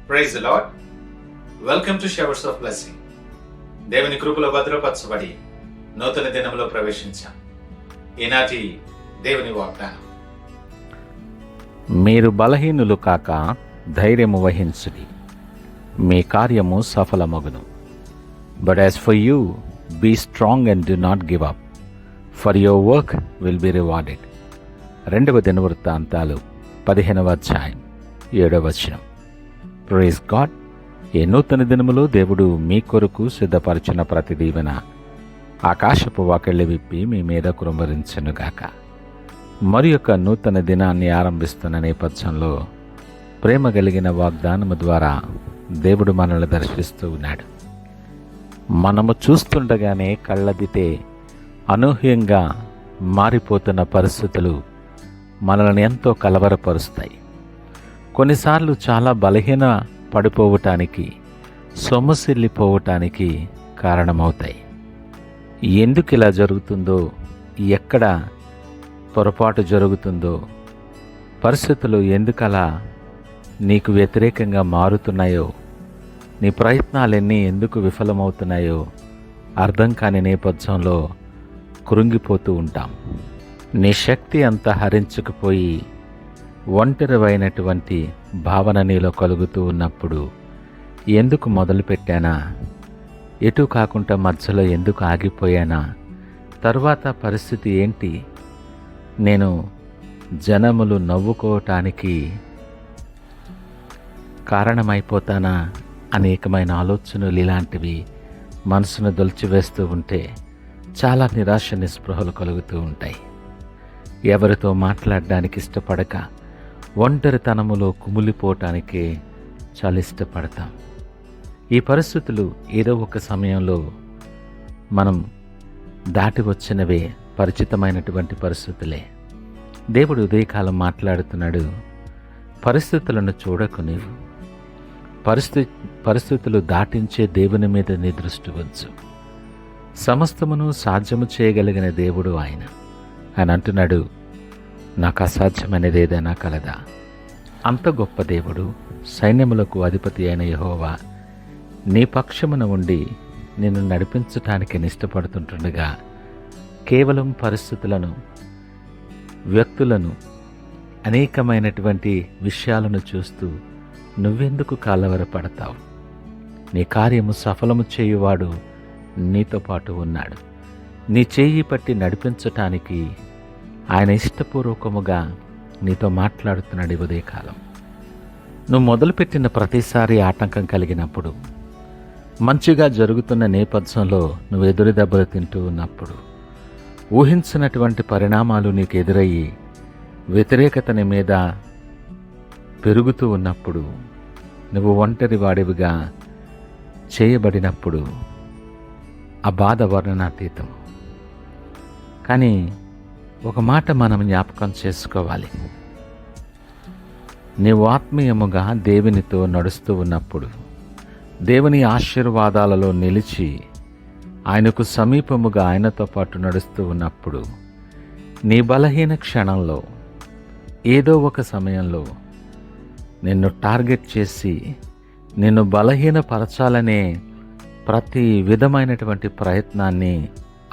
Praise the lord. Welcome to Showers of Blessing. దేవుని కృపలో భద్రపరచబడి నూతన దినంలో ప్రవేశించాం. ఈనాటి దేవుని వాగ్దానం, మీరు బలహీనులు కాక ధైర్యము వహించుడి, మీ కార్యము సఫలమగును. But as far you, be strong and do not give up, for your work will be rewarded. 2వ దినవృత్తాంతాలు 15వ అధ్యాయం 7వ వచనం. Praise God. ఈ నూతన దినములో దేవుడు మీ కొరకు సిద్ధపరిచిన ప్రతి దీవెన ఆకాశపు వాకిళ్ళు విప్పి మీ మీద కుమ్మరించునుగాక. మరి యొక్క నూతన దినాన్ని ఆరంభిస్తున్న నేపథ్యంలో ప్రేమ కలిగిన వాగ్దానము ద్వారా దేవుడు మనల్ని దర్శిస్తూ ఉన్నాడు. మనము చూస్తుండగానే కళ్ళదితే అనూహ్యంగా మారిపోతున్న పరిస్థితులు మనల్ని ఎంతో కలవరపరుస్తాయి. కొన్నిసార్లు చాలా బలహీన పడిపోవటానికి, సొమ్మసిల్లిపోవటానికి కారణమవుతాయి. ఎందుకు ఇలా జరుగుతుందో, ఎక్కడ పొరపాటు జరుగుతుందో, పరిస్థితులు ఎందుకలా నీకు వ్యతిరేకంగా మారుతున్నాయో, నీ ప్రయత్నాలన్నీ ఎందుకు విఫలమవుతున్నాయో అర్థం కాని నేపథ్యంలో కృంగిపోతూ ఉంటాం. నీ శక్తి అంతా హరించుకుపోయి ఒంటరివైనటువంటి భావన నీలో కలుగుతూ ఉన్నప్పుడు ఎందుకు మొదలుపెట్టానా, ఎటు కాకుండా మధ్యలో ఎందుకు ఆగిపోయానా, తరువాత పరిస్థితి ఏంటి, నేను జనములు నవ్వుకోవటానికి కారణమైపోతానా, అనేకమైన ఆలోచనలు ఇలాంటివి మనసును దొల్చివేస్తూ ఉంటే చాలా నిరాశ నిస్పృహలు కలుగుతూ ఉంటాయి. ఎవరితో మాట్లాడడానికి ఇష్టపడక ఒంటరితనములో కుమిలిపోవటానికే చాలా ఇష్టపడతాం. ఈ పరిస్థితులు ఏదో ఒక సమయంలో మనం దాటి వచ్చినవే, పరిచితమైనటువంటి పరిస్థితులే. దేవుడు ఉదయకాలం మాట్లాడుతున్నాడు, పరిస్థితులను చూడకు, నీవు పరిస్థితులు దాటించే దేవుని మీద నీ దృష్టి ఉంచు. సమస్తమును సాధ్యము చేయగలిగిన దేవుడు ఆయన అంటున్నాడు, నాకు అసాధ్యమైనది ఏదైనా కలదా? అంత గొప్ప దేవుడు, సైన్యములకు అధిపతి అయిన యెహోవా నీ పక్షమున ఉండి నిన్ను నడిపించటానికి ఇష్టపడుతుంటుండగా కేవలం పరిస్థితులను, వ్యక్తులను, అనేకమైనటువంటి విషయాలను చూస్తూ నువ్వెందుకు కలవరపడతావు? నీ కార్యము సఫలము చేయువాడు నీతో పాటు ఉన్నాడు. నీ చేయి పట్టి నడిపించటానికి ఆయన ఇష్టపూర్వకముగా నీతో మాట్లాడుతున్నాడు. ఈ ఉదయకాలం నువ్వు మొదలుపెట్టిన ప్రతిసారి ఆటంకం కలిగినప్పుడు, మంచిగా జరుగుతున్న నేపథ్యంలో నువ్వు ఎదురు దెబ్బలు తింటూ ఉన్నప్పుడు, ఊహించినటువంటి పరిణామాలు నీకు ఎదురయ్యి వ్యతిరేకత నీ మీద పెరుగుతూ ఉన్నప్పుడు, నువ్వు ఒంటరి వాడివిగా చేయబడినప్పుడు ఆ బాధ వర్ణనాతీతం. కానీ ఒక మాట మనం జ్ఞాపకం చేసుకోవాలి. నీవు ఆత్మీయముగా దేవునితో నడుస్తూ ఉన్నప్పుడు, దేవుని ఆశీర్వాదాలలో నిలిచి ఆయనకు సమీపముగా ఆయనతో పాటు నడుస్తూ ఉన్నప్పుడు, నీ బలహీన క్షణంలో ఏదో ఒక సమయంలో నిన్ను టార్గెట్ చేసి నిన్ను బలహీనపరచాలనే ప్రతి విధమైనటువంటి ప్రయత్నాన్ని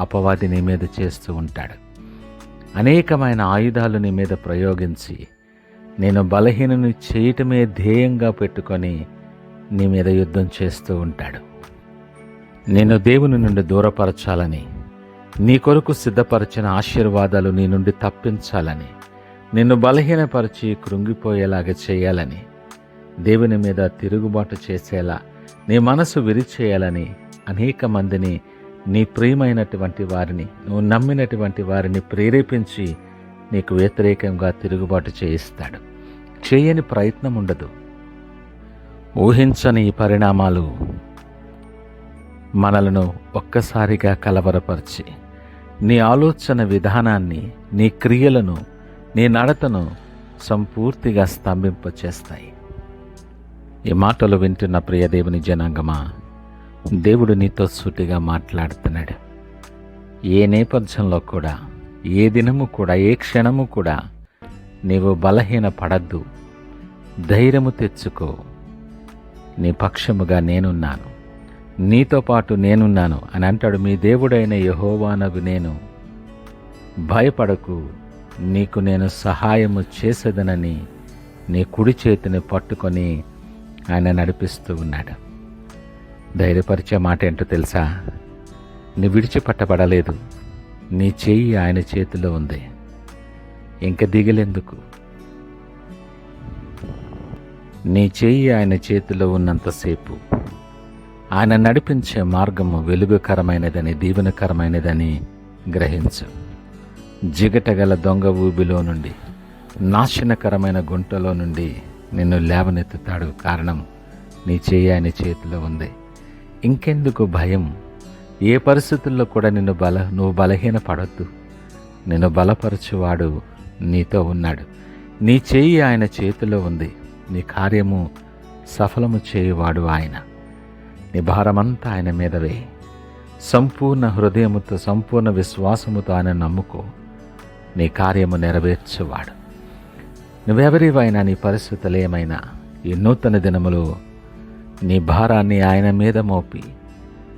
అపవాది నీ మీద చేస్తూ ఉంటాడు. అనేకమైన ఆయుధాలు నీ మీద ప్రయోగించి నేను బలహీనని చేయటమే ధ్యేయంగా పెట్టుకొని నీ మీద యుద్ధం చేస్తూ ఉంటాడు. నిన్ను దేవుని నుండి దూరపరచాలని, నీ కొరకు సిద్ధపరిచిన ఆశీర్వాదాలు నీ నుండి తప్పించాలని, నిన్ను బలహీనపరిచి కృంగిపోయేలాగా చేయాలని, దేవుని మీద తిరుగుబాటు చేసేలా నీ మనసు విరిచేయాలని అనేక మందిని, నీ ప్రియమైనటువంటి వారిని, నువ్వు నమ్మినటువంటి వారిని ప్రేరేపించి నీకు వ్యతిరేకంగా తిరుగుబాటు చేయిస్తాడు. చేయని ప్రయత్నం ఉండదు. ఊహించని ఈ పరిణామాలు మనలను ఒక్కసారిగా కలవరపరిచి నీ ఆలోచన విధానాన్ని, నీ క్రియలను, నీ నడతను సంపూర్తిగా స్తంభింపచేస్తాయి. ఈ మాటలు వింటున్న ప్రియ దేవుని జనాంగమా, దేవుడు నీతో సూటిగా మాట్లాడుతున్నాడు. ఏ నేపథ్యంలో కూడా, ఏ దినము కూడా, ఏ క్షణము కూడా నీవు బలహీన పడద్దు. ధైర్యము తెచ్చుకో. నీ పక్షముగా నేనున్నాను, నీతో పాటు నేనున్నాను అని అంటాడు మీ దేవుడైన యెహోవానగు నేను. భయపడకు, నీకు నేను సహాయము చేసేదనని నీ కుడి చేతిని పట్టుకొని ఆయన నడిపిస్తూ ఉన్నాడు. ధైర్యపరిచే మాట ఏంటో తెలుసా? నీ విడిచిపెట్టబడలేదు, నీ చెయ్యి ఆయన చేతిలో ఉంది. ఇంక దిగులెందుకు? నీ చెయ్యి ఆయన చేతిలో ఉన్నంతసేపు ఆయన నడిపించే మార్గము వెలుగుకరమైనదని, దీవెనకరమైనదని గ్రహించు. జిగటగల దొంగ ఊబిలో నుండి, నాశనకరమైన గుంటలో నుండి నిన్ను లేవనెత్తుతాడు. కారణం నీ చెయ్యి ఆయన చేతిలో ఉంది. ఇంకెందుకు భయం? ఏ పరిస్థితుల్లో కూడా నువ్వు బలహీన పడొద్దు. నిన్ను బలపరచువాడు నీతో ఉన్నాడు. నీ చెయ్యి ఆయన చేతిలో ఉంది. నీ కార్యము సఫలము చేయువాడు ఆయన. నీ భారమంతా ఆయన మీద వేయి. సంపూర్ణ హృదయముతో, సంపూర్ణ విశ్వాసముతో ఆయన నమ్ముకో. నీ కార్యము నెరవేర్చువాడు. నువ్వెవరివైనా, నీ పరిస్థితులు ఏమైనా, ఈ నూతన దినములో నీ భారాన్ని ఆయన మీద మోపి,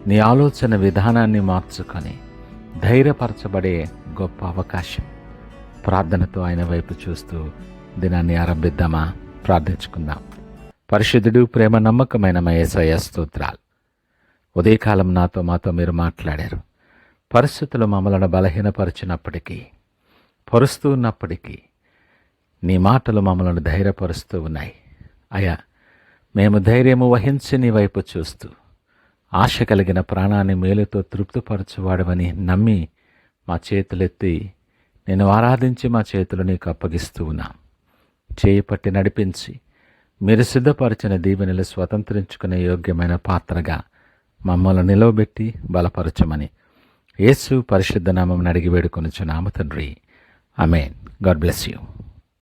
నీ ఆలోచన విధానాన్ని మార్చుకొని ధైర్యపరచబడే గొప్ప అవకాశం. ప్రార్థనతో ఆయన వైపు చూస్తూ దినాన్ని ఆరంభిద్దామా? ప్రార్థించుకుందాం. పరిశుద్ధుడు, ప్రేమ నమ్మకమైన మా యేసయ్య స్తోత్రాలు. ఉదయకాలం మాతో మీరు మాట్లాడారు. పరిస్థితులు మమ్మలను బలహీనపరిచినప్పటికీ, పరుస్తూ ఉన్నప్పటికీ నీ మాటలు మమ్మల్ని ధైర్యపరుస్తూ ఉన్నాయి. అయ్యా, మేము ధైర్యము వహించి నీ వైపు చూస్తూ, ఆశ కలిగిన ప్రాణాన్ని మేలుతో తృప్తిపరచువాడవని నమ్మి మా చేతులెత్తి నేను ఆరాధించి మా చేతులు నీకు అప్పగిస్తూ ఉన్నాం. చేయి పట్టి నడిపించి మీరు సిద్ధపరిచిన దీవెనలు స్వతంత్రించుకునే యోగ్యమైన పాత్రగా మమ్మల్ని నిలవబెట్టి బలపరచమని యేసు పరిశుద్ధ నామమున అడిగి వేడుకొనుచున్నాము తండ్రి. ఆమేన్. God bless you.